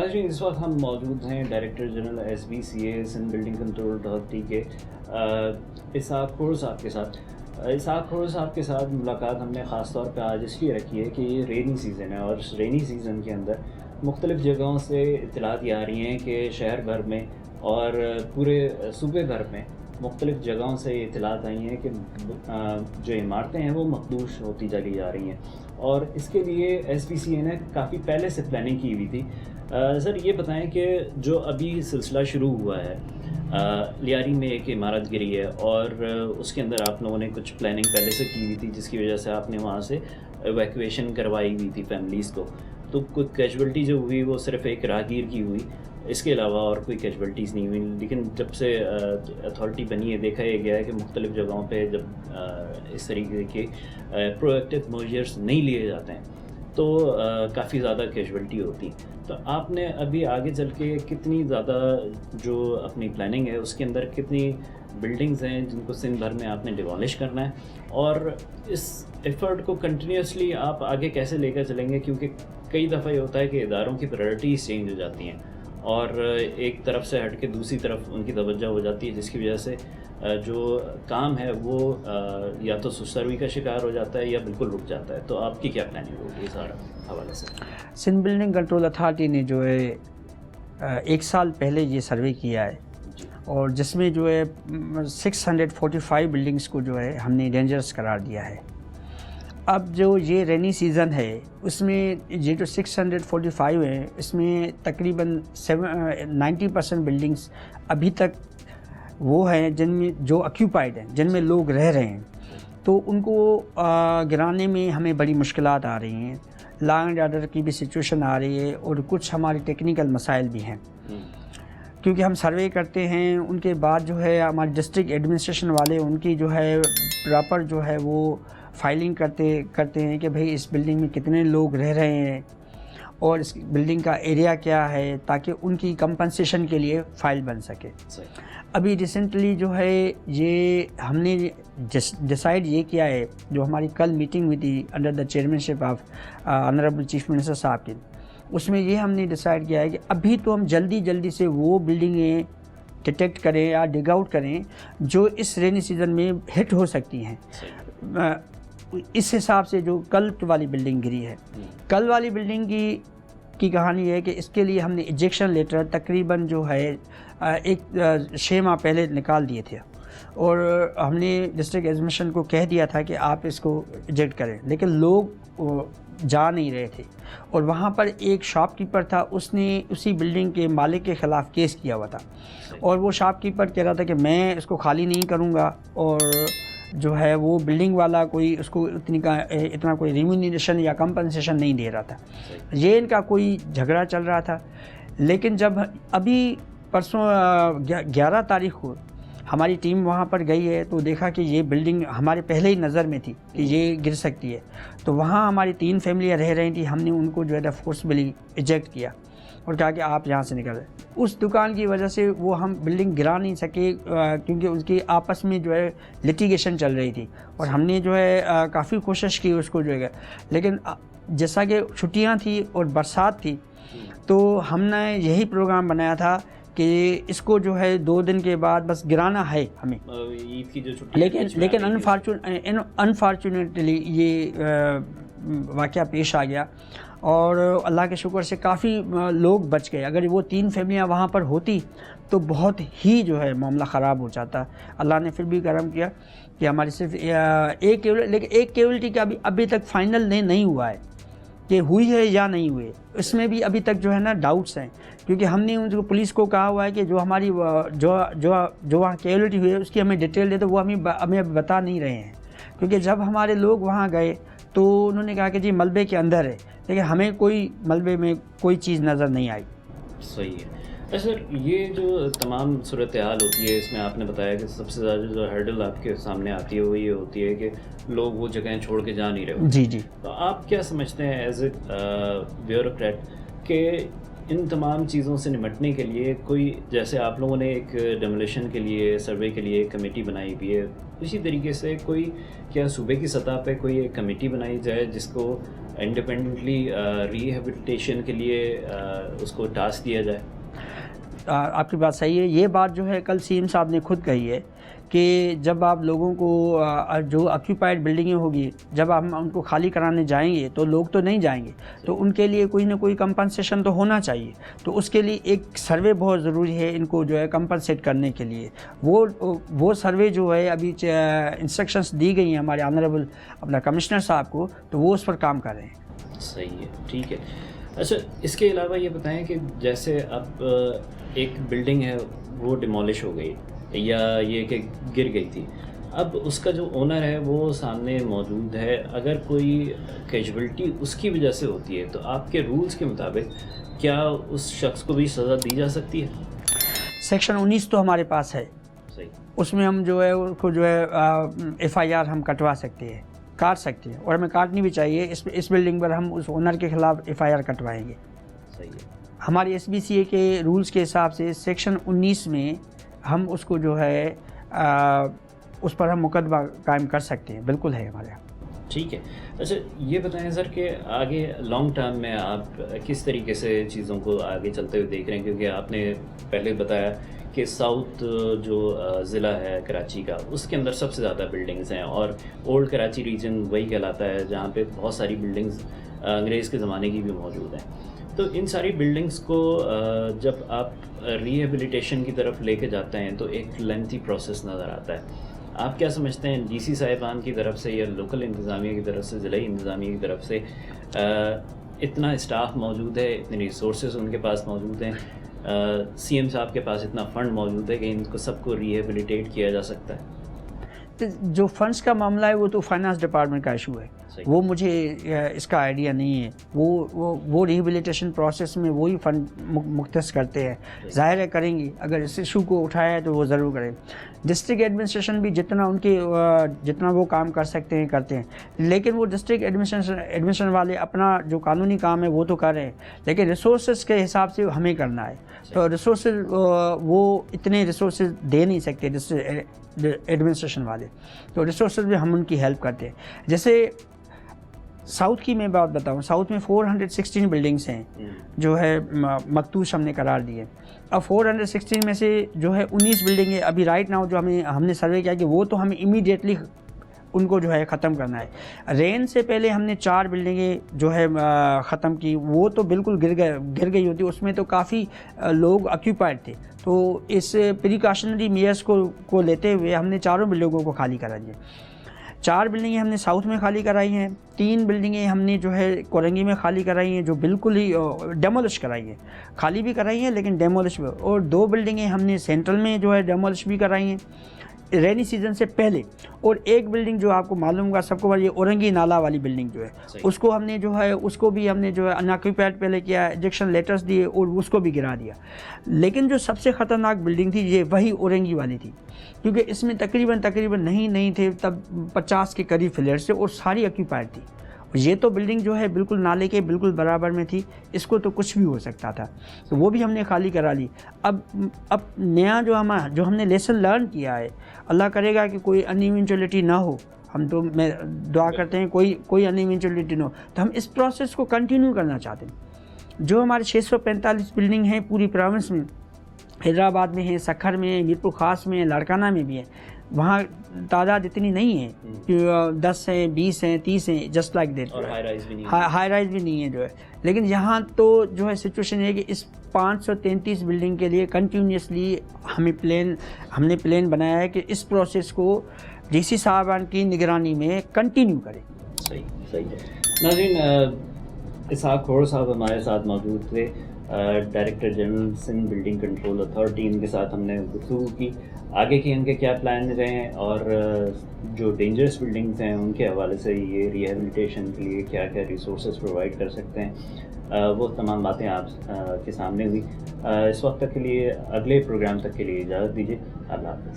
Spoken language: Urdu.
ناظرین، اس وقت ہم موجود ہیں director general SBCA Sindh building control authority کے اسحاق کھوڑ صاحب کے ساتھ. اسحاق کھوڑ صاحب کے ساتھ ملاقات ہم نے خاص طور پہ آج اس لیے رکھی ہے کہ یہ رینی سیزن ہے، اور اس رینی سیزن کے اندر مختلف جگہوں سے اطلاعات یہ آ رہی ہیں کہ شہر بھر میں اور پورے صوبے بھر میں مختلف جگہوں سے یہ اطلاعات آئی ہیں کہ جو عمارتیں ہیں وہ مخدوش ہوتی چلی جا رہی ہیں، اور اس کے لیے SBCA نے کافی پہلے سے پلاننگ کی ہوئی تھی. سر یہ بتائیں کہ جو ابھی سلسلہ شروع ہوا ہے، لیاری میں ایک عمارت گری ہے اور اس کے اندر آپ لوگوں نے کچھ پلاننگ پہلے سے کی ہوئی تھی جس کی وجہ سے آپ نے وہاں سے ایویکویشن کروائی ہوئی تھی فیملیز کو، تو کوئی کیجویلٹی جو ہوئی وہ صرف ایک راہگیر کی ہوئی، اس کے علاوہ اور کوئی کیجویلٹیز نہیں ہوئی. لیکن جب سے اتھارٹی بنی ہے دیکھا یہ گیا ہے کہ مختلف جگہوں پہ جب اس طریقے کے پرو ایکٹیو میجرز نہیں لیے جاتے ہیں تو کافی زیادہ کیجویلٹی ہوتی ہیں. تو آپ نے ابھی آگے چل کے کتنی زیادہ جو اپنی پلاننگ ہے اس کے اندر کتنی بلڈنگز ہیں جن کو سندھ بھر میں آپ نے ڈیمالش کرنا ہے، اور اس ایفرٹ کو کنٹینیوسلی آپ آگے کیسے لے کر چلیں گے؟ کیونکہ کئی دفعہ یہ ہوتا ہے کہ اداروں کی پرائرٹیز چینج ہو جاتی ہیں اور ایک طرف سے ہٹ کے دوسری طرف ان کی توجہ ہو جاتی ہے، جس کی وجہ سے جو کام ہے وہ یا تو سسروی کا شکار ہو جاتا ہے یا بالکل رک جاتا ہے. تو آپ کی کیا پلاننگ ہوگی اس حوالے سے؟ سندھ بلڈنگ کنٹرول اتھارٹی نے جو ہے 1 سال پہلے یہ سروے کیا ہے اور جس میں جو ہے 645 بلڈنگز کو جو ہے ہم نے ڈینجرس قرار دیا ہے. اب جو یہ رینی سیزن ہے اس میں یہ جو 645 ہیں اس میں تقریباً 90% بلڈنگز ابھی تک وہ ہیں جن میں جو آکیوپائڈ ہیں، جن میں لوگ رہ رہے ہیں، تو ان کو گرانے میں ہمیں بڑی مشکلات آ رہی ہیں. لا اینڈ آرڈر کی بھی سچویشن آ رہی ہے اور کچھ ہمارے ٹیکنیکل مسائل بھی ہیں، کیونکہ ہم سروے کرتے ہیں ان کے بعد جو ہے ہمارے ڈسٹرکٹ ایڈمنسٹریشن والے ان کی جو ہے پراپر جو ہے وہ فائلنگ کرتے ہیں کہ بھئی اس بلڈنگ میں کتنے لوگ رہ رہے ہیں اور اس بلڈنگ کا ایریا کیا ہے، تاکہ ان کی کمپنسیشن کے لیے فائل بن سکے. ابھی ریسنٹلی جو ہے یہ ہم نے ڈیسائیڈ یہ کیا ہے، جو ہماری کل میٹنگ ہوئی تھی under the chairman of honourable chief minister صاحب کی، اس میں یہ ہم نے ڈیسائیڈ کیا ہے کہ ابھی تو ہم جلدی سے وہ بلڈنگیں ڈیٹیکٹ کریں یا ڈگ آؤٹ کریں جو اس رینی سیزن میں ہٹ ہو سکتی ہیں. اس حساب سے جو کل والی بلڈنگ گری ہے، کل والی بلڈنگ کی کہانی ہے کہ اس کے لیے ہم نے ایجیکشن لیٹر تقریباً جو ہے 6 ماہ پہلے نکال دیے تھے، اور ہم نے ڈسٹرکٹ ایڈمنسٹریشن کو کہہ دیا تھا کہ آپ اس کو ایجیکٹ کریں، لیکن لوگ جا نہیں رہے تھے. اور وہاں پر ایک شاپ کیپر تھا، اس نے اسی بلڈنگ کے مالک کے خلاف کیس کیا ہوا تھا، اور وہ شاپ کیپر کہہ رہا تھا کہ میں اس کو خالی نہیں کروں گا، اور جو ہے وہ بلڈنگ والا کوئی اس کو اتنا کوئی ریمونیشن یا کمپنسیشن نہیں دے رہا تھا. یہ ان کا کوئی جھگڑا چل رہا تھا. لیکن جب ابھی پرسوں 11 تاریخ کو ہماری ٹیم وہاں پر گئی ہے تو دیکھا کہ یہ بلڈنگ ہمارے پہلے ہی نظر میں تھی کہ یہ گر سکتی ہے، تو وہاں ہماری 3 فیملیاں رہ رہی تھیں. ہم نے ان کو جو ہے فورسبلی ایجیکٹ کیا اور کہا کہ آپ یہاں سے نکل. اس دکان کی وجہ سے وہ ہم بلڈنگ گرا نہیں سکے کیونکہ اس کی آپس میں جو ہے لٹیگیشن چل رہی تھی، اور ہم نے جو ہے کافی کوشش کی اس کو جو ہے، لیکن جیسا کہ چھٹیاں تھیں اور برسات تھی تو ہم نے یہی پروگرام بنایا تھا کہ اس کو جو ہے 2 دن کے بعد بس گرانا ہے ہمیں. لیکن انفارچونیٹلی یہ واقعہ پیش آ گیا، اور اللہ کے شکر سے کافی لوگ بچ گئے. اگر وہ 3 فیملیاں وہاں پر ہوتی تو بہت ہی جو ہے معاملہ خراب ہو جاتا. اللہ نے پھر بھی کرم کیا کہ ہماری صرف لیکن ایک کیولٹی کا ابھی تک فائنل نہیں ہوا ہے کہ ہوئی ہے یا نہیں ہوئی. اس میں بھی ابھی تک جو ہے نا ڈاؤٹس ہیں، کیونکہ ہم نے ان کو پولیس کو کہا ہوا ہے کہ جو ہماری جو وہاں کیولٹی ہوئی ہے اس کی ہمیں ڈیٹیل دے، تو وہ ہمیں بتا نہیں رہے ہیں. کیونکہ جب ہمارے لوگ وہاں گئے تو انہوں نے کہا کہ جی ملبے کے اندر ہے، لیکن ہمیں کوئی ملبے میں کوئی چیز نظر نہیں آئی. صحیح ہے. سر یہ جو تمام صورتحال ہوتی ہے اس میں آپ نے بتایا کہ سب سے زیادہ جو ہرڈل آپ کے سامنے آتی ہے وہ یہ ہوتی ہے کہ لوگ وہ جگہیں چھوڑ کے جا نہیں رہے. جی. تو آپ کیا سمجھتے ہیں ایز اے بیوروکریٹ کہ ان تمام چیزوں سے نمٹنے کے لیے کوئی، جیسے آپ لوگوں نے ایک ڈیمولیشن کے لیے سروے کے لیے ایک کمیٹی بنائی ہوئی ہے، اسی طریقے سے کوئی کیا صوبے کی سطح پہ کوئی ایک کمیٹی بنائی جائے جس کو انڈیپینڈنٹلی ریہیبلیٹیشن کے لیے اس کو ٹاسک دیا جائے؟ آپ کی بات صحیح ہے. یہ بات جو ہے کل سی ایم صاحب نے خود کہی ہے کہ جب آپ لوگوں کو جو آکیوپائڈ بلڈنگیں ہوگی جب ہم ان کو خالی کرانے جائیں گے تو لوگ تو نہیں جائیں گے, تو ان کے لیے کوئی نہ کوئی کمپنسیشن تو ہونا چاہیے. تو اس کے لیے ایک سروے بہت ضروری ہے ان کو جو ہے کمپنسیٹ کرنے کے لیے. وہ سروے جو ہے ابھی انسٹرکشنس دی گئی ہیں ہمارے آنریبل اپنا کمشنر صاحب کو, تو وہ اس پر کام کر رہے ہیں. صحیح ہے, ٹھیک ہے. اچھا, اس کے علاوہ یہ بتائیں کہ جیسے اب ایک بلڈنگ ہے وہ ڈیمولش ہو گئی یا یہ کہ گر گئی تھی, اب اس کا جو اونر ہے وہ سامنے موجود ہے, اگر کوئی کیجویلٹی اس کی وجہ سے ہوتی ہے تو آپ کے رولز کے مطابق کیا اس شخص کو بھی سزا دی جا سکتی ہے؟ سیکشن 19 تو ہمارے پاس ہے, صحیح, اس میں ہم جو ہے اس کو جو ہے FIR ہم کٹوا سکتے ہیں, کاٹ سکتے ہیں, اور ہمیں کاٹنی بھی چاہیے. اس بلڈنگ پر ہم اس اونر کے خلاف FIR کٹوائیں گے. صحیح ہے. ہماری SBCA کے رولز کے حساب سے سیکشن 19 میں ہم اس کو جو ہے اس پر ہم مقدمہ قائم کر سکتے ہیں, بالکل ہے ہمارے یہاں. ٹھیک ہے. اچھا, یہ بتائیں سر کہ آگے لانگ ٹرم میں آپ کس طریقے سے چیزوں کو آگے چلتے ہوئے دیکھ رہے ہیں, کیونکہ آپ نے پہلے بتایا کہ ساؤتھ جو ضلع ہے کراچی کا اس کے اندر سب سے زیادہ بلڈنگز ہیں, اور اولڈ کراچی ریجن وہی کہلاتا ہے جہاں پہ بہت ساری بلڈنگز انگریز کے زمانے کی بھی موجود ہیں. تو ان ساری بلڈنگز کو جب آپ ریہیبلیٹیشن کی طرف لے کے جاتے ہیں تو ایک لینتھی پروسیس نظر آتا ہے. آپ کیا سمجھتے ہیں DC صاحبان کی طرف سے یا لوکل انتظامیہ کی طرف سے, ضلعی انتظامیہ کی طرف سے اتنا اسٹاف موجود ہے, اتنے ریسورسز ان کے پاس موجود ہیں, CM صاحب کے پاس اتنا فنڈ موجود ہے کہ ان کو سب کو ریہیبلیٹیٹ کیا جا سکتا ہے؟ جو فنڈس کا معاملہ ہے وہ تو فائنانس ڈپارٹمنٹ کا ایشو ہے, وہ مجھے اس کا آئیڈیا نہیں ہے. وہ ریہیبلیٹیشن پروسیس میں وہی فنڈ مختص کرتے ہیں. ظاہر ہے کریں گی, اگر اس ایشو کو اٹھایا ہے تو وہ ضرور کریں. ڈسٹرکٹ ایڈمنسٹریشن بھی جتنا وہ کام کر سکتے ہیں کرتے ہیں, لیکن وہ ڈسٹرکٹ ایڈمنسٹریشن والے اپنا جو قانونی کام ہے وہ تو کر رہے ہیں, لیکن ریسورسز کے حساب سے ہمیں کرنا ہے. تو ریسورسز وہ اتنے ریسورسز دے نہیں سکتے ڈسٹرکٹ ایڈمنسٹریشن والے, تو ریسورسز بھی ہم ان کی ہیلپ کرتے ہیں. جیسے ساؤتھ کی میں بات بتاؤں, ساؤتھ میں 416 بلڈنگس ہیں جو ہے مخدوش ہم نے قرار دیے. اب 416 میں سے جو ہے 19 بلڈنگیں ابھی رائٹ ناؤ جو ہم نے سروے کیا کہ وہ تو ہمیں امیڈیٹلی ان کو جو ہے ختم کرنا ہے. رین سے پہلے ہم نے 4 بلڈنگیں جو ہے ختم کی, وہ تو بالکل گر گئی ہوتی, اس میں تو کافی لوگ آکیوپائڈ تھے. تو اس پریکاشنری میئرس کو لیتے ہوئے ہم نے 4 بلڈنگوں کو خالی کرا دیا. 4 بلڈنگیں ہم نے ساؤتھ میں خالی کرائی ہیں, 3 بلڈنگیں ہم نے جو ہے کورنگی میں خالی کرائی ہیں جو بالکل ہی ڈیمولش کرائی ہیں, خالی بھی کرائی ہیں لیکن ڈیمولش بھی, اور 2 بلڈنگیں ہم نے سینٹرل میں جو ہے ڈیمولش بھی کرائی ہیں رینی سیزن سے پہلے. اور ایک بلڈنگ جو آپ کو معلوم ہوگا سب کو, یہ اورنگی نالا والی بلڈنگ جو ہے اس کو ہم نے جو ہے اس کو بھی ہم نے جو ہے انآکیوپائڈ پہلے کیا, ایجیکشن لیٹرز دیے اور اس کو بھی گرا دیا. لیکن جو سب سے خطرناک بلڈنگ تھی یہ وہی اورنگی والی تھی, کیونکہ اس میں تقریباً نہیں تھے تب 50 کے قریب فلیٹس تھے اور ساری آکیوپائڈ تھی. یہ تو بلڈنگ جو ہے بالکل نالے کے بالکل برابر میں تھی, اس کو تو کچھ بھی ہو سکتا تھا, تو وہ بھی ہم نے خالی کرا لی. اب نیا جو ہم نے لیسن لرن کیا ہے, اللہ کرے گا کہ کوئی انایونچولیٹی نہ ہو, ہم تو میں دعا کرتے ہیں کوئی انایونچولیٹی نہ ہو, تو ہم اس پروسیس کو کنٹینیو کرنا چاہتے ہیں. جو ہمارے 645 بلڈنگ ہیں پوری پروونس میں, حیدرآباد میں ہیں, سکھر میں ہیں, میرپور خاص میں ہیں, لاڑکانہ میں بھی ہیں, وہاں تعداد اتنی نہیں ہے کہ 10 ہیں 20 ہیں 30 ہیں, just like that. High rise بھی نہیں ہے جو ہے, لیکن یہاں تو جو ہے سچویشن ہے کہ اس 533 بلڈنگ کے لیے کنٹینیوسلی ہم نے پلان بنایا ہے کہ اس پروسیس کو DC صاحبان کی نگرانی میں کنٹینیو کریں. صحیح ہے. ناظرین, اسحاق کھوڑ صاحب ہمارے ساتھ موجود تھے, director general Sindh building control authority. ان کے ساتھ ہم نے گفتگو کی آگے کی ان کے کیا پلان رہے ہیں, اور جو ڈینجرس بلڈنگز ہیں ان کے حوالے سے یہ ریہیبلیٹیشن کے لیے کیا کیا ریسورسز پرووائڈ کر سکتے ہیں, وہ تمام باتیں آپ کے سامنے ہوئی. اس وقت تک کے لیے, اگلے پروگرام تک کے لیے اجازت دیجیے. اللہ حافظ.